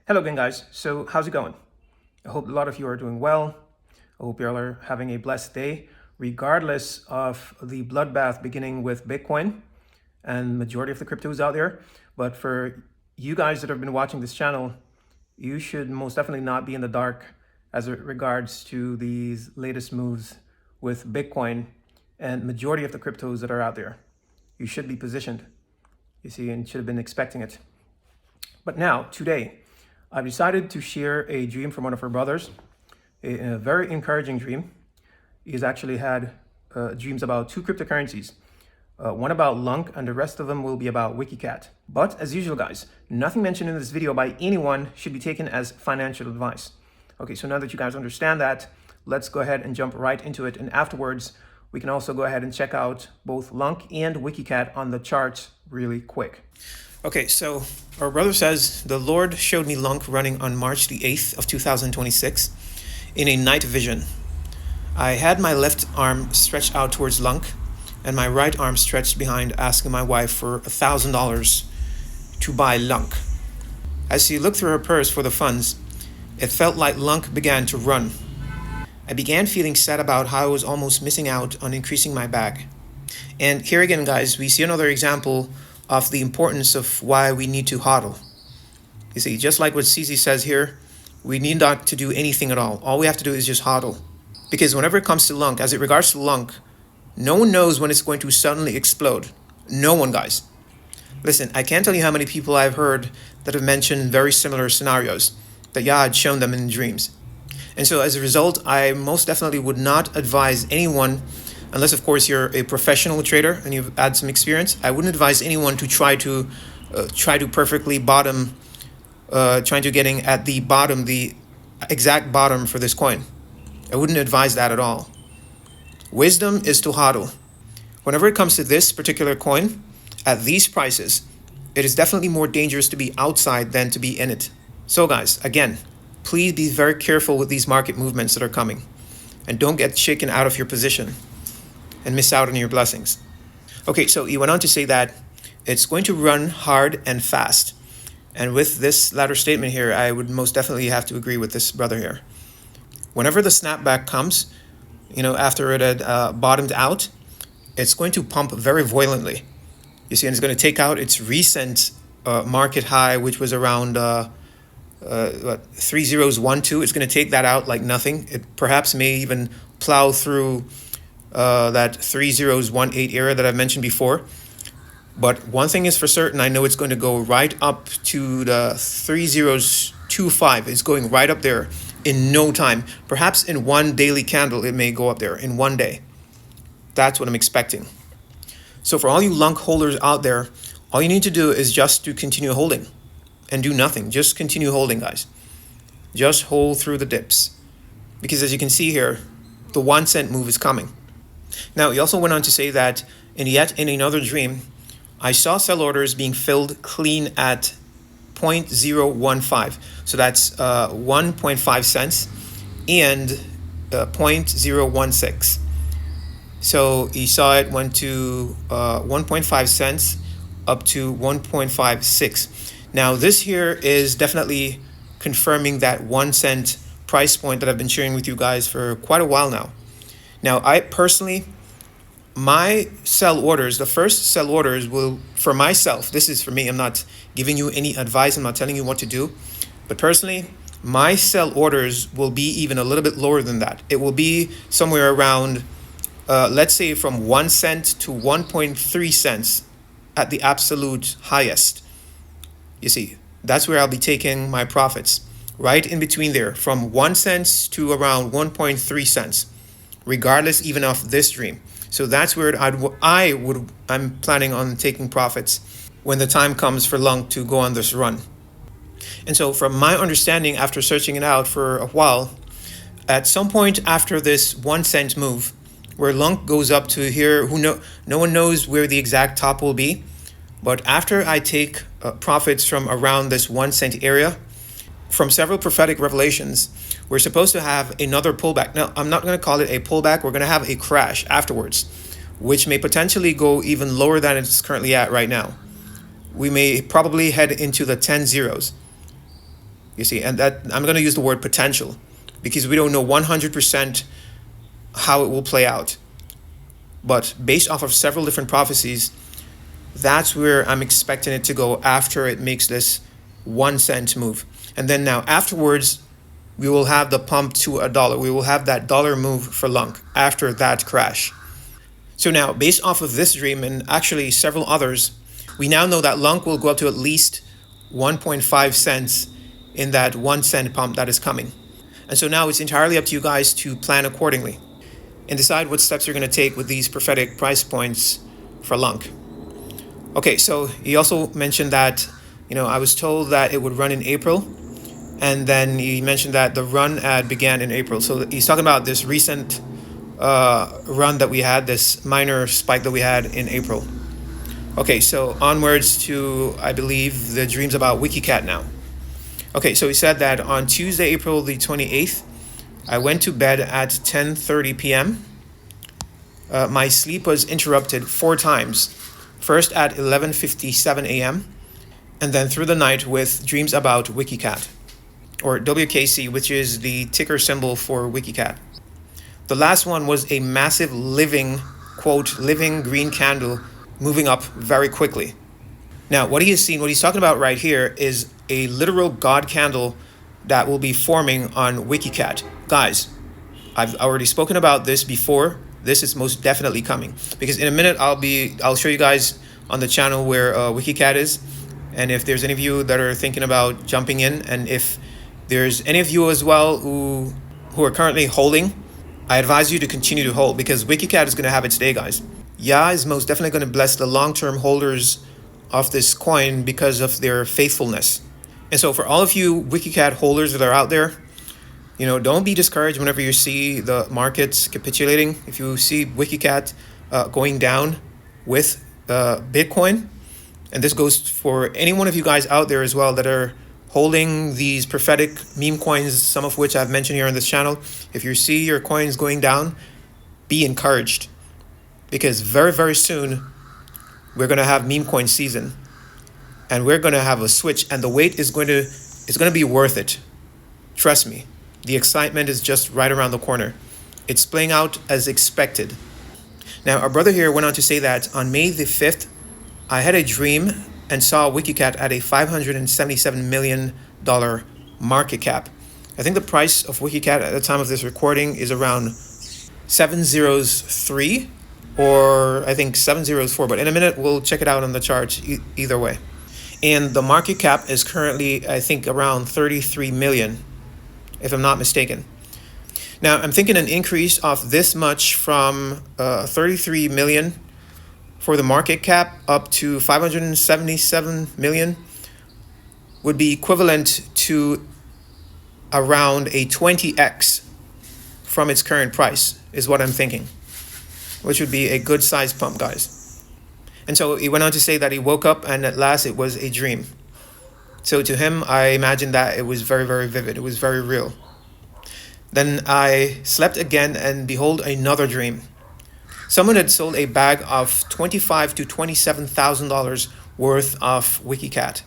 Hello again, guys. So how's it going? I hope a lot of you are doing well. I hope you all are having a blessed day, regardless of the bloodbath beginning with Bitcoin and majority of the cryptos out there. But for you guys that have been watching this channel, you should most definitely not be in the dark as it regards to these latest moves with Bitcoin and majority of the cryptos that are out there. You should be positioned, you see, and should have been expecting it. But now, today, I've decided to share a dream from one of our brothers, a very encouraging dream. He's actually had dreams about two cryptocurrencies, one about Lunc and the rest of them will be about WikiCat. But as usual, guys, nothing mentioned in this video by anyone should be taken as financial advice. Okay, so now that you guys understand that, let's go ahead and jump right into it. And afterwards, we can also go ahead and check out both Lunc and WikiCat on the charts really quick. Okay, so our brother says, the Lord showed me Lunc running on March the 8th of 2026 in a night vision. I had my left arm stretched out towards Lunc and my right arm stretched behind, asking my wife for $1,000 to buy Lunc. As she looked through her purse for the funds, it felt like Lunc began to run. I began feeling sad about how I was almost missing out on increasing my bag. And here again, guys, we see another example of the importance of why we need to hodl. You see, just like what CZ says here, we need not to do anything at all. All we have to do is just hodl. Because whenever it comes to Lunc, as it regards to Lunc, no one knows when it's going to suddenly explode. No one, guys. Listen, I can't tell you how many people I've heard that have mentioned very similar scenarios that Yah had shown them in dreams. And so as a result, I most definitely would not advise anyone, unless of course you're a professional trader and you've had some experience, I wouldn't advise anyone to try to perfectly bottom, trying to getting at the bottom, the exact bottom for this coin. I wouldn't advise that at all. Wisdom is to hodl. Whenever it comes to this particular coin, at these prices, it is definitely more dangerous to be outside than to be in it. So guys, again, please be very careful with these market movements that are coming and don't get shaken out of your position and miss out on your blessings. Okay, so he went on to say that it's going to run hard and fast. And with this latter statement here, I would most definitely have to agree with this brother here. Whenever the snapback comes, you know, after it had bottomed out, it's going to pump very violently. You see, and it's going to take out its recent market high, which was around 3012. It's going to take that out like nothing. It perhaps may even plow through that 3018 area that I've mentioned before. But one thing is for certain, I know it's going to go right up to the 3025. It's going right up there in no time. Perhaps in one daily candle, it may go up there in one day. That's what I'm expecting. So for all you Lunc holders out there, all you need to do is just to continue holding and do nothing. Just continue holding, guys. Just hold through the dips. Because as you can see here, the 1 cent move is coming. Now, he also went on to say that in another dream, I saw sell orders being filled clean at 0.015. So that's 1.5 cents and 0.016. So he saw it went to 1.5 cents up to 1.56. Now, this here is definitely confirming that 1 cent price point that I've been sharing with you guys for quite a while now. Now, I personally, my sell orders, the first sell orders will, for myself, this is for me, I'm not giving you any advice, I'm not telling you what to do, but personally, my sell orders will be even a little bit lower than that. It will be somewhere around, let's say from 1 cent to 1.3 cents at the absolute highest. You see, that's where I'll be taking my profits, right in between there, from 1 cent to around 1.3 cents, regardless even of this dream. So that's where I'm planning on taking profits when the time comes for Lunc to go on this run. And so from my understanding, after searching it out for a while, at some point after this 1 cent move, where Lunc goes up to here, no one knows where the exact top will be. But after I take profits from around this 1 cent area, from several prophetic revelations, we're supposed to have another pullback. Now, I'm not going to call it a pullback. We're going to have a crash afterwards, which may potentially go even lower than it's currently at right now. We may probably head into the 10 zeros. you see, and that I'm going to use the word potential because we don't know 100% how it will play out. But based off of several different prophecies, that's where I'm expecting it to go after it makes this 1 cent move. And then now afterwards, we will have the pump to $1. We will have that dollar move for Lunc after that crash. So now, based off of this dream and actually several others, we now know that Lunc will go up to at least 1.5 cents in that 1 cent pump that is coming. And so now it's entirely up to you guys to plan accordingly and decide what steps you're going to take with these prophetic price points for Lunc. Okay, so he also mentioned that, I was told that it would run in April. And then he mentioned that the run ad began in April. So he's talking about this recent run that we had, this minor spike that we had in April. Okay, so onwards to, I believe, the dreams about WikiCat now. Okay, so he said that on Tuesday, April the 28th, I went to bed at 10:30 p.m. My sleep was interrupted 4 times. First at 11:57 a.m. and then through the night with dreams about WikiCat, or WKC, which is the ticker symbol for WikiCat. The last one was a massive living green candle moving up very quickly. Now, what he has seen, what he's talking about right here is a literal God candle that will be forming on WikiCat. Guys, I've already spoken about this before. This is most definitely coming because in a minute I'll show you guys on the channel where WikiCat is, and if there's any of you that are thinking about jumping in, and if there's any of you as well who are currently holding, I advise you to continue to hold because WikiCat is going to have its day, guys. Yah is most definitely going to bless the long-term holders of this coin because of their faithfulness. And so for all of you WikiCat holders that are out there, don't be discouraged whenever you see the markets capitulating. If you see WikiCat going down with Bitcoin, and this goes for any one of you guys out there as well that are holding these prophetic meme coins, some of which I've mentioned here on this channel. If you see your coins going down, be encouraged because very, very soon we're going to have meme coin season and we're going to have a switch, and the wait is going to be worth it. Trust me, the excitement is just right around the corner. It's playing out as expected. Now, our brother here went on to say that on May the 5th, I had a dream and saw WikiCat at a $577 million market cap. I think the price of WikiCat at the time of this recording is around 703 or I think 704, but in a minute we'll check it out on the charts either way. And the market cap is currently, I think, around 33 million, if I'm not mistaken. Now, I'm thinking an increase of this much from 33 million for the market cap up to 577 million would be equivalent to around a 20x from its current price, is what I'm thinking, which would be a good size pump, guys. And so he went on to say that he woke up and at last it was a dream. So to him, I imagine that it was very, very vivid. It was very real. Then I slept again and behold another dream. Someone had sold a bag of $25,000 to $27,000 worth of WikiCat.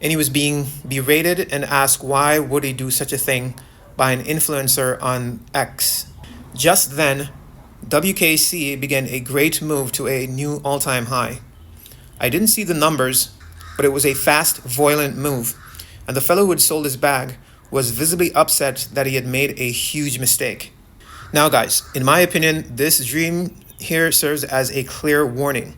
And he was being berated and asked why would he do such a thing by an influencer on X. Just then, WKC began a great move to a new all-time high. I didn't see the numbers, but it was a fast, violent move, and the fellow who had sold his bag was visibly upset that he had made a huge mistake. Now, guys, in my opinion, this dream here serves as a clear warning.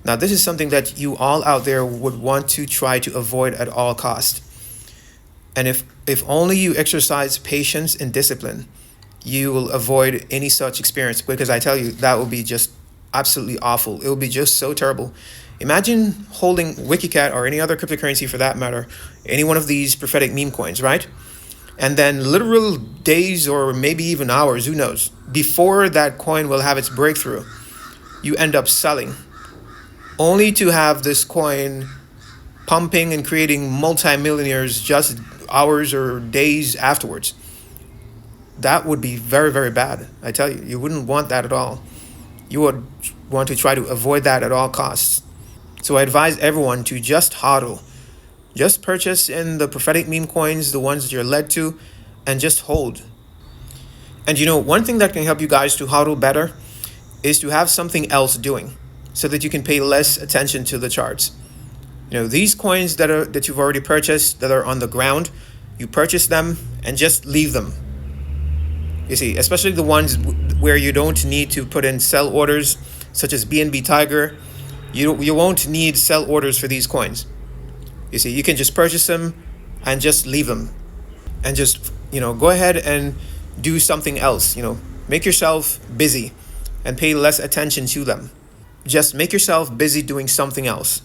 Now, this is something that you all out there would want to try to avoid at all costs. And if only you exercise patience and discipline, you will avoid any such experience, because I tell you, that will be just absolutely awful. It will be just so terrible. Imagine holding WikiCat or any other cryptocurrency for that matter, any one of these prophetic meme coins, right? And then literal days or maybe even hours, who knows, before that coin will have its breakthrough, you end up selling, only to have this coin pumping and creating multimillionaires just hours or days afterwards. That would be very, very bad. I tell you, you wouldn't want that at all. You would want to try to avoid that at all costs. So I advise everyone to just hodl. Just purchase in the prophetic meme coins, the ones that you're led to, and just hold. And one thing that can help you guys to hodl better is to have something else doing so that you can pay less attention to the charts. These coins that you've already purchased that are on the ground, you purchase them and just leave them. You see, especially the ones where you don't need to put in sell orders, such as BNB Tiger. You won't need sell orders for these coins. You see, you can just purchase them and just leave them, and just go ahead and do something else. Make yourself busy and pay less attention to them. Just make yourself busy doing something else.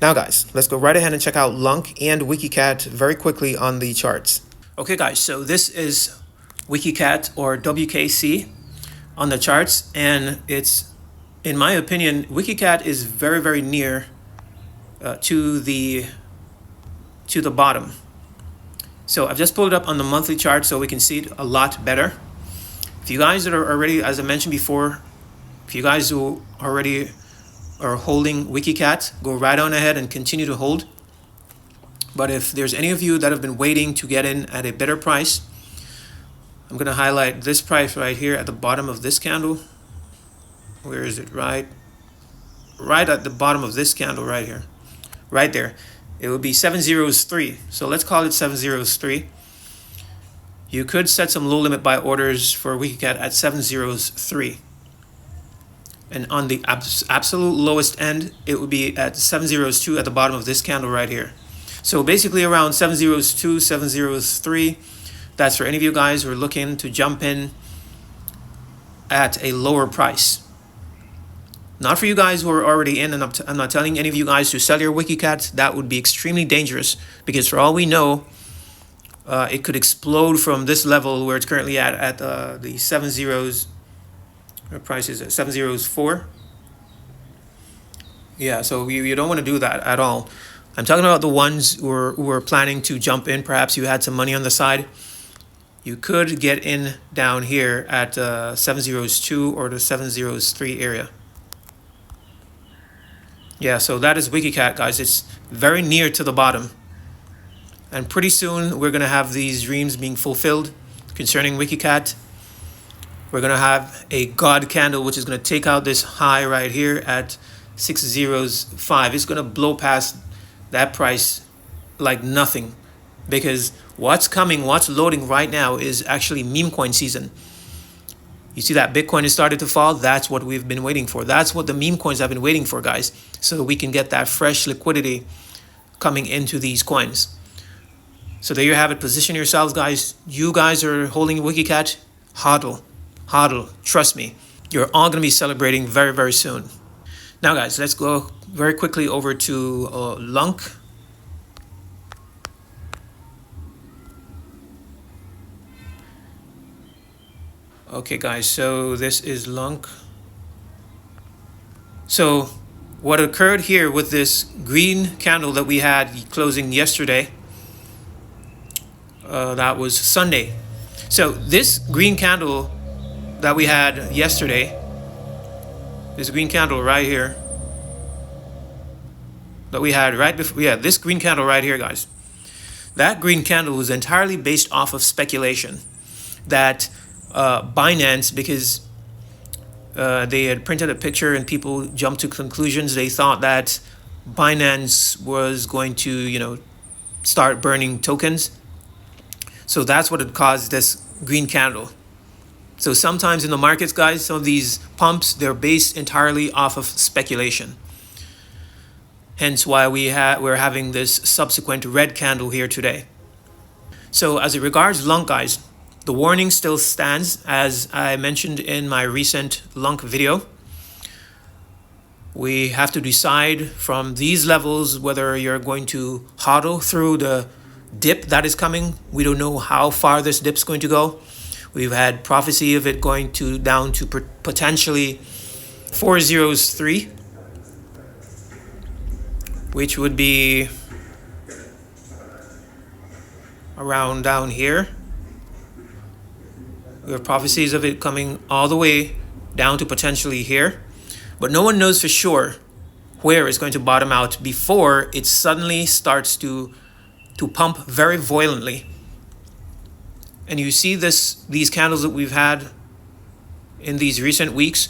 Now guys, let's go right ahead and check out Lunc and WikiCat very quickly on the charts. Okay guys, so this is WikiCat or WKC on the charts, and it's, in my opinion, WikiCat is very, very near to the bottom. So I've just pulled it up on the monthly chart so we can see it a lot better. If you guys that are already, as I mentioned before, if you guys who already are holding WikiCat, go right on ahead and continue to hold. But if there's any of you that have been waiting to get in at a better price, I'm going to highlight this price right here at the bottom of this candle. Where is it? Right at the bottom of this candle right here. Right there. It would be 703. So let's call it 703. You could set some low limit buy orders for WikiCat at 703. And on the absolute lowest end, it would be at 702 at the bottom of this candle right here. So basically around 702, 703. That's for any of you guys who are looking to jump in at a lower price. Not for you guys who are already in, and I'm not telling any of you guys to sell your WikiCat. That would be extremely dangerous, because for all we know, it could explode from this level where it's currently at the 70s. What price is it? 704. Yeah, so you don't want to do that at all. I'm talking about the ones who are planning to jump in. Perhaps you had some money on the side. You could get in down here at 702 or the 703 area. Yeah, so that is WikiCat, guys. It's very near to the bottom. And pretty soon we're going to have these dreams being fulfilled concerning WikiCat. We're going to have a God candle, which is going to take out this high right here at 605. It's going to blow past that price like nothing, because what's coming, what's loading right now is actually meme coin season. You see that Bitcoin has started to fall? That's what we've been waiting for. That's what the meme coins have been waiting for, guys, so we can get that fresh liquidity coming into these coins. So there you have it. Position yourselves, guys. You guys are holding WikiCat. Hodl. Hodl. Trust me. You're all going to be celebrating very, very soon. Now, guys, let's go very quickly over to Lunc. Okay, guys, so this is Lunc. So what occurred here with this green candle that we had closing yesterday, that was Sunday. So this green candle that we had yesterday, this green candle right here, that we had right before, yeah, this green candle right here, guys. That green candle was entirely based off of speculation that Binance, because they had printed a picture and people jumped to conclusions. They thought that Binance was going to, start burning tokens. So that's what had caused this green candle. So sometimes in the markets, guys, some of these pumps, they're based entirely off of speculation. Hence why we're having this subsequent red candle here today. So as it regards Lunc, guys, the warning still stands, as I mentioned in my recent Lunc video. We have to decide from these levels whether you're going to hodl through the dip that is coming. We don't know how far this dip's going to go. We've had prophecy of it going down to potentially 403, which would be around down here. We have prophecies of it coming all the way down to potentially here, but no one knows for sure where it's going to bottom out before it suddenly starts to pump very violently. And you see these candles that we've had in these recent weeks,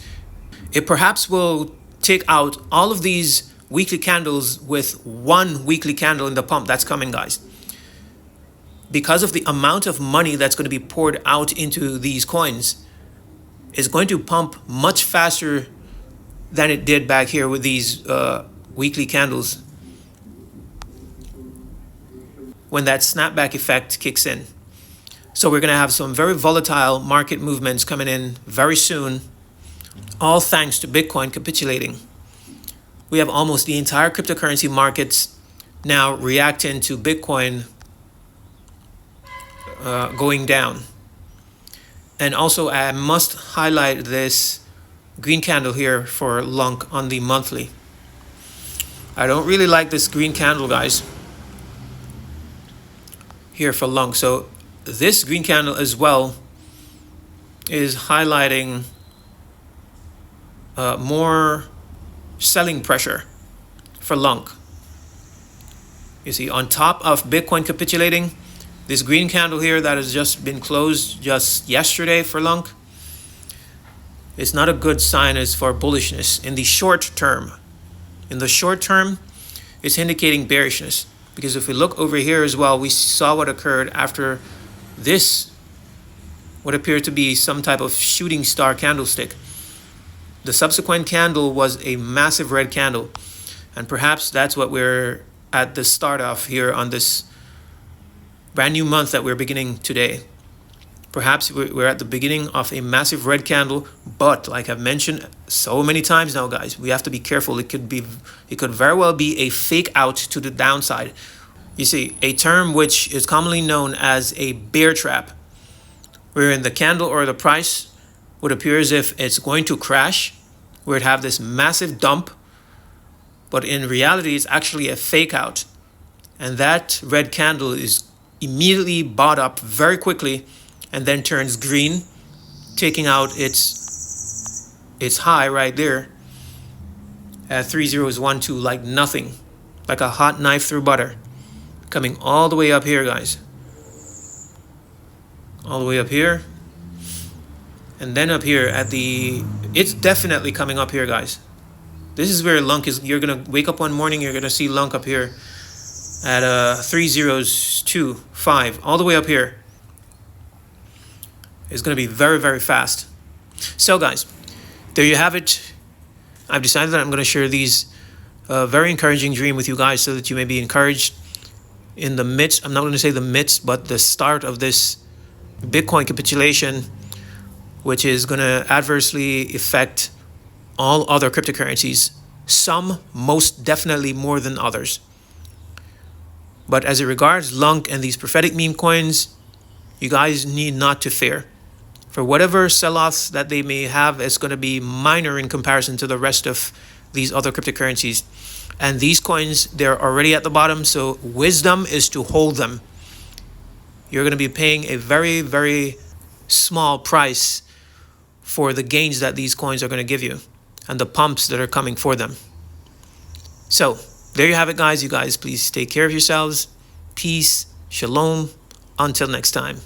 it perhaps will take out all of these weekly candles with one weekly candle in the pump that's coming, guys. Because of the amount of money that's going to be poured out into these coins, it's going to pump much faster than it did back here with these weekly candles when that snapback effect kicks in. So we're going to have some very volatile market movements coming in very soon, all thanks to Bitcoin capitulating. We have almost the entire cryptocurrency markets now reacting to Bitcoin going down. And also I must highlight this green candle here for Lunc on the monthly. I don't really like this green candle, guys, here for Lunc. So this green candle as well is highlighting more selling pressure for Lunc. You see, on top of Bitcoin capitulating, this green candle here that has just been closed just yesterday for Lunc, it's not a good sign as for bullishness in the short term. In the short term, it's indicating bearishness. Because if we look over here as well, we saw what occurred after this, what appeared to be some type of shooting star candlestick. The subsequent candle was a massive red candle. And perhaps that's what we're at the start of here on this brand new month that we're beginning today. Perhaps we're at the beginning of a massive red candle, but like I've mentioned so many times now, guys, we have to be careful. It could very well be a fake out to the downside. You see, a term which is commonly known as a bear trap, wherein the candle or the price would appear as if it's going to crash, where it have this massive dump, but in reality, it's actually a fake out. And that red candle is immediately bought up very quickly and then turns green, taking out its high right there at 3012 like nothing, like a hot knife through butter, coming all the way up here, guys, all the way up here, and then up here at it's definitely coming up here, guys. This is where Lunc is. You're gonna wake up one morning, you're gonna see Lunc up here at 3025, all the way up here. It's going to be very, very fast. So, guys, there you have it. I've decided that I'm going to share these very encouraging dream with you guys so that you may be encouraged in the midst. I'm not going to say the midst, but the start of this Bitcoin capitulation, which is going to adversely affect all other cryptocurrencies. Some most definitely more than others. But as it regards Lunc and these prophetic meme coins, you guys need not to fear. For whatever sell-offs that they may have, it's going to be minor in comparison to the rest of these other cryptocurrencies. And these coins, they're already at the bottom, so wisdom is to hold them. You're going to be paying a very, very small price for the gains that these coins are going to give you and the pumps that are coming for them. So, there you have it, guys. You guys, please take care of yourselves. Peace. Shalom. Until next time.